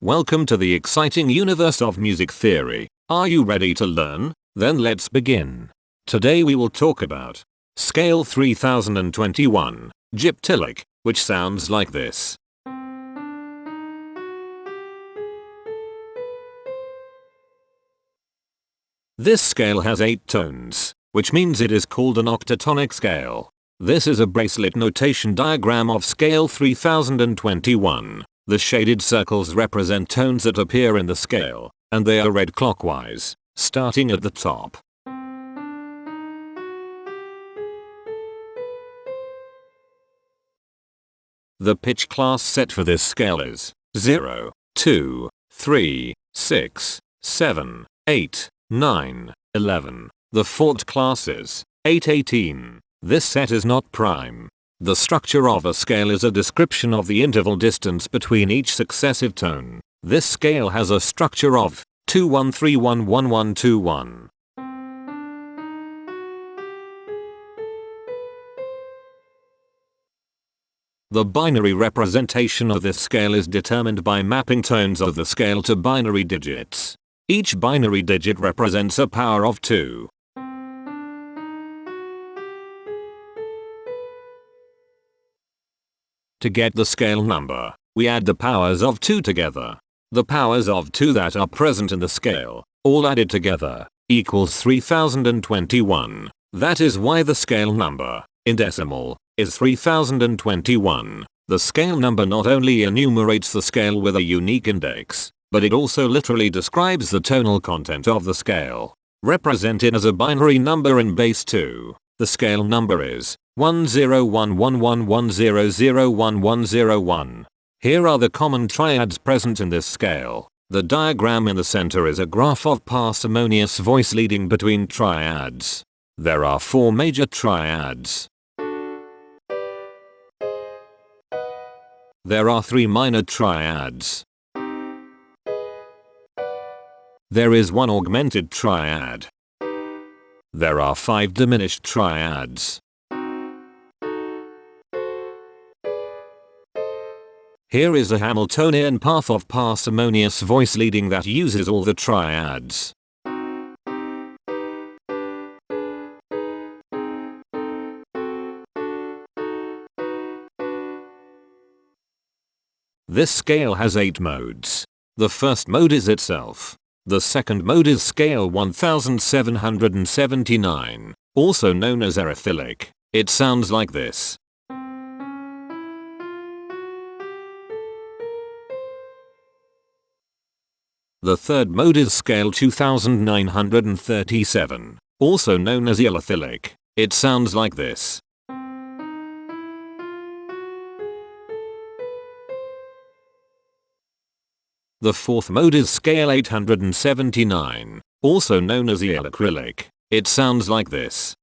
Welcome to the exciting universe of music theory. Are you ready to learn? Then let's begin. Today we will talk about Scale 3021, Gyptyllic, which sounds like this. This scale has 8 tones, which means it is called an octatonic scale. This is a bracelet notation diagram of Scale 3021. The shaded circles represent tones that appear in the scale, and they are read clockwise, starting at the top. The pitch class set for this scale is 0, 2, 3, 6, 7, 8, 9, 11. The fourth class is 8, 18. This set is not prime. The structure of a scale is a description of the interval distance between each successive tone. This scale has a structure of 2 1 3 1 1 1 2 1. The binary representation of this scale is determined by mapping tones of the scale to binary digits. Each binary digit represents a power of 2. To get the scale number, we add the powers of 2 together. The powers of 2 that are present in the scale, all added together, equals 3021. That is why the scale number, in decimal, is 3021. The scale number not only enumerates the scale with a unique index, but it also literally describes the tonal content of the scale. Represented as a binary number in base 2, the scale number is 101110011101. Here are the common triads present in this scale. The diagram in the center is a graph of parsimonious voice leading between triads. There are 4 major triads. There are 3 minor triads. There is 1 augmented triad. There are 5 diminished triads. Here is a Hamiltonian path of parsimonious voice leading that uses all the triads. This scale has 8 modes. The first mode is itself. The second mode is scale 1779, also known as Heteromorphism. It sounds like this. The third mode is scale 2937, also known as Gyptyllic. It sounds like this. The fourth mode is scale 879, also known as acrylic. It sounds like this.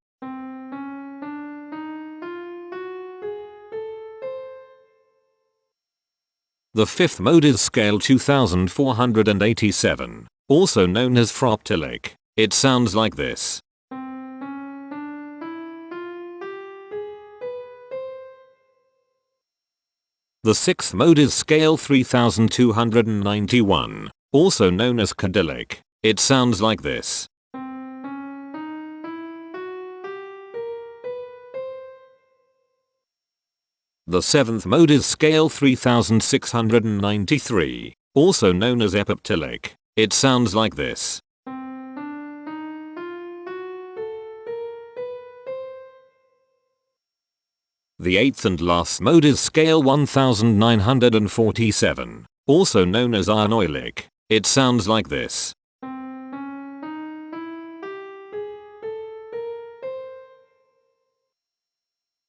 The fifth mode is scale 2487, also known as Gyptyllic. It sounds like this. The sixth mode is scale 3291, also known as Gyptyllic. It sounds like this. The seventh mode is scale 3693, also known as Imperfections. It sounds like this. The eighth and last mode is scale 1947, also known as Gyptyllic. It sounds like this.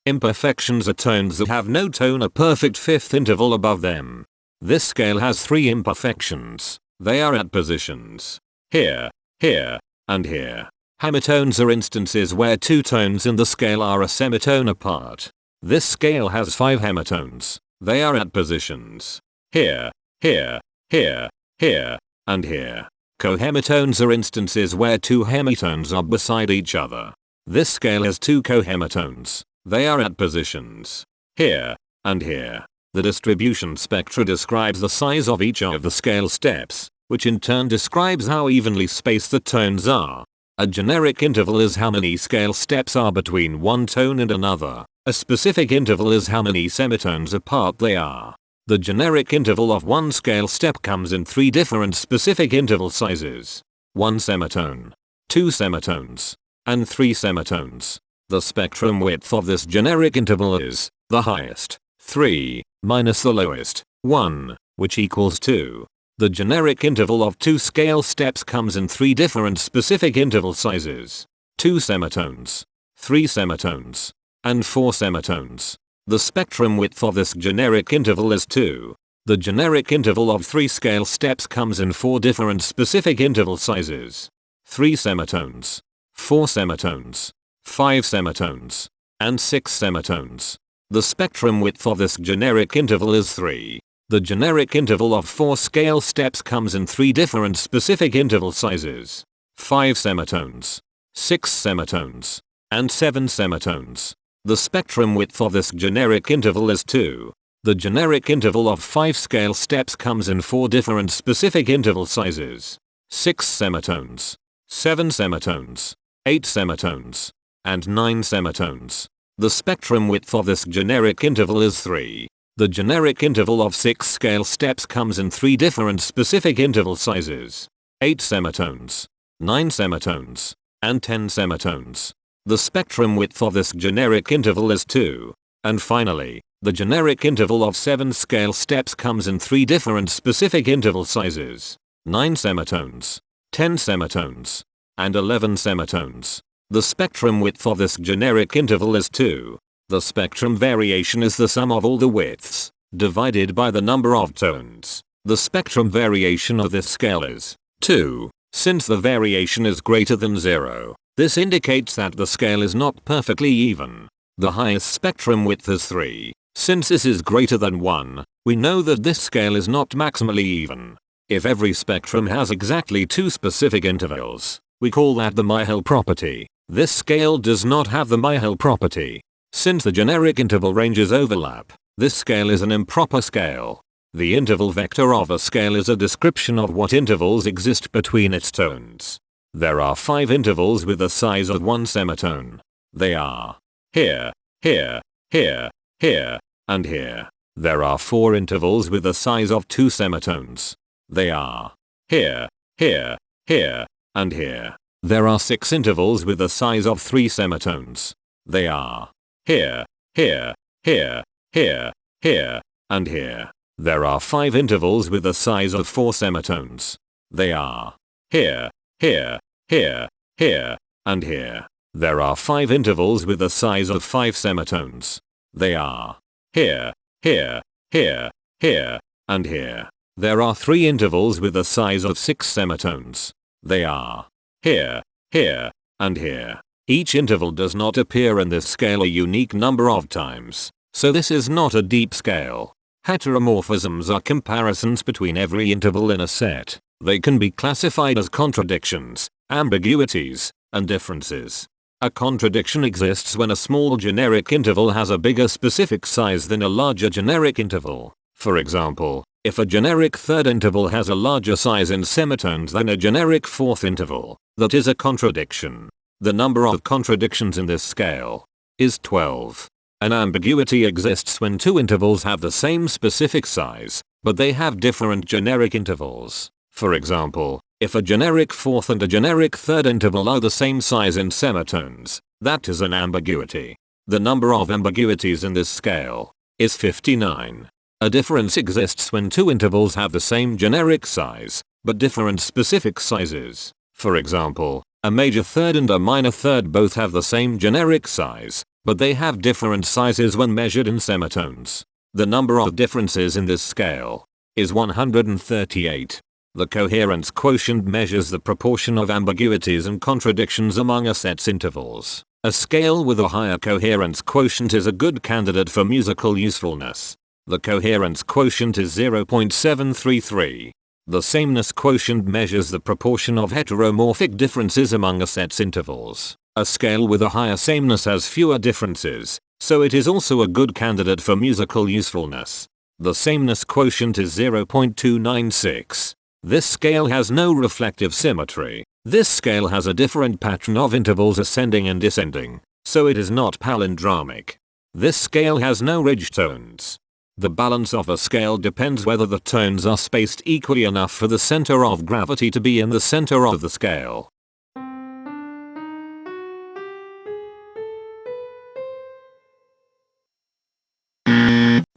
Imperfections are tones that have no tone, a perfect fifth interval above them. This scale has 3 imperfections. They are at positions here, here, and here. Hemitones are instances where 2 tones in the scale are a semitone apart. This scale has 5 hemitones. They are at positions here, here, here, here, and here. Cohemitones are instances where 2 hemitones are beside each other. This scale has 2 cohemitones. They are at positions here and here. The distribution spectra describes the size of each of the scale steps, which in turn describes how evenly spaced the tones are. A generic interval is how many scale steps are between one tone and another. A specific interval is how many semitones apart they are. The generic interval of one scale step comes in 3 different specific interval sizes: 1 semitone, 2 semitones, and 3 semitones. The spectrum width of this generic interval is the highest, 3, minus the lowest, 1, which equals 2. The generic interval of 2 scale steps comes in 3 different specific interval sizes: 2 semitones, 3 semitones, and 4 semitones. The spectrum width of this generic interval is 2. The generic interval of 3 scale steps comes in 4 different specific interval sizes: 3 semitones, 4 semitones, 5 semitones, and 6 semitones. The spectrum width of this generic interval is 3. The generic interval of 4 scale steps comes in 3 different specific interval sizes: 5 semitones, 6 semitones, and 7 semitones. The spectrum width of this generic interval is 2. The generic interval of 5 scale steps comes in 4 different specific interval sizes: 6 semitones, 7 semitones, 8 semitones, and 9 semitones. The spectrum width of this generic interval is 3. The generic interval of 6 scale steps comes in 3 different specific interval sizes: 8 semitones, 9 semitones, and 10 semitones. The spectrum width of this generic interval is 2. And finally, the generic interval of 7 scale steps comes in 3 different specific interval sizes: 9 semitones, 10 semitones, and 11 semitones. The spectrum width of this generic interval is 2. The spectrum variation is the sum of all the widths, divided by the number of tones. The spectrum variation of this scale is 2. Since the variation is greater than 0, this indicates that the scale is not perfectly even. The highest spectrum width is 3. Since this is greater than 1, we know that this scale is not maximally even. If every spectrum has exactly 2 specific intervals, we call that the Myhill property. This scale does not have the Myhill property. Since the generic interval ranges overlap, this scale is an improper scale. The interval vector of a scale is a description of what intervals exist between its tones. There are 5 intervals with the size of 1 semitone. They are here, here, here, here, and here. There are 4 intervals with the size of 2 semitones. They are here, here, here, and here. There are 6 intervals with the size of 3 semitones. They are here, here, here, here, here, and here. There are 5 intervals with the size of 4 semitones. They are here, here, here, here, and here. There are 5 intervals with the size of 5 semitones. They are here, here, here, here, and here. There are 3 intervals with the size of 6 semitones. They are here, here, and here. Each interval does not appear in this scale a unique number of times, so this is not a deep scale. Heteromorphisms are comparisons between every interval in a set. They can be classified as contradictions, ambiguities, and differences. A contradiction exists when a small generic interval has a bigger specific size than a larger generic interval. For example, if a generic third interval has a larger size in semitones than a generic fourth interval, that is a contradiction. The number of contradictions in this scale is 12. An ambiguity exists when 2 intervals have the same specific size, but they have different generic intervals. For example, if a generic fourth and a generic third interval are the same size in semitones, that is an ambiguity. The number of ambiguities in this scale is 59. A difference exists when 2 intervals have the same generic size, but different specific sizes. For example, a major third and a minor third both have the same generic size, but they have different sizes when measured in semitones. The number of differences in this scale is 138. The coherence quotient measures the proportion of ambiguities and contradictions among a set's intervals. A scale with a higher coherence quotient is a good candidate for musical usefulness. The coherence quotient is 0.733. The sameness quotient measures the proportion of heteromorphic differences among a set's intervals. A scale with a higher sameness has fewer differences, so it is also a good candidate for musical usefulness. The sameness quotient is 0.296. This scale has no reflective symmetry. This scale has a different pattern of intervals ascending and descending, so it is not palindromic. This scale has no ridge tones. The balance of a scale depends whether the tones are spaced equally enough for the center of gravity to be in the center of the scale.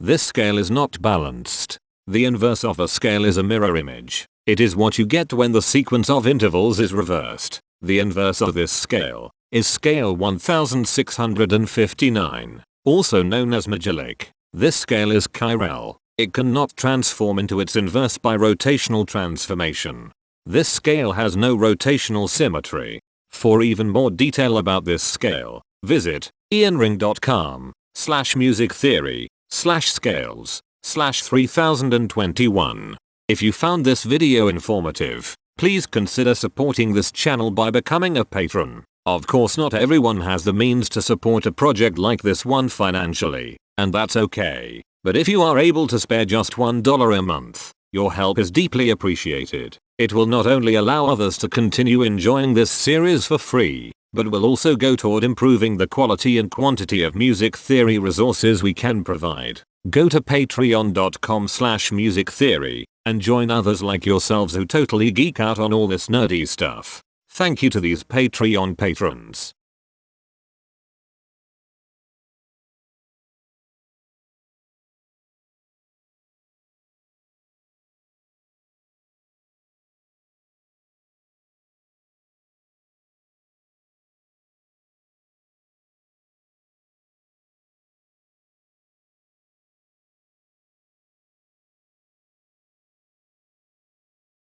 This scale is not balanced. The inverse of a scale is a mirror image. It is what you get when the sequence of intervals is reversed. The inverse of this scale is scale 1659, also known as Gyptyllic. This scale is chiral. It cannot transform into its inverse by rotational transformation. This scale has no rotational symmetry. For even more detail about this scale, visit ianring.com/musictheory/scales/3021. If you found this video informative, please consider supporting this channel by becoming a patron. Of course, not everyone has the means to support a project like this one financially, and that's okay. But if you are able to spare just $1 a month, your help is deeply appreciated. It will not only allow others to continue enjoying this series for free, but will also go toward improving the quality and quantity of music theory resources we can provide. Go to patreon.com/musictheory and join others like yourselves who totally geek out on all this nerdy stuff. Thank you to these Patreon patrons.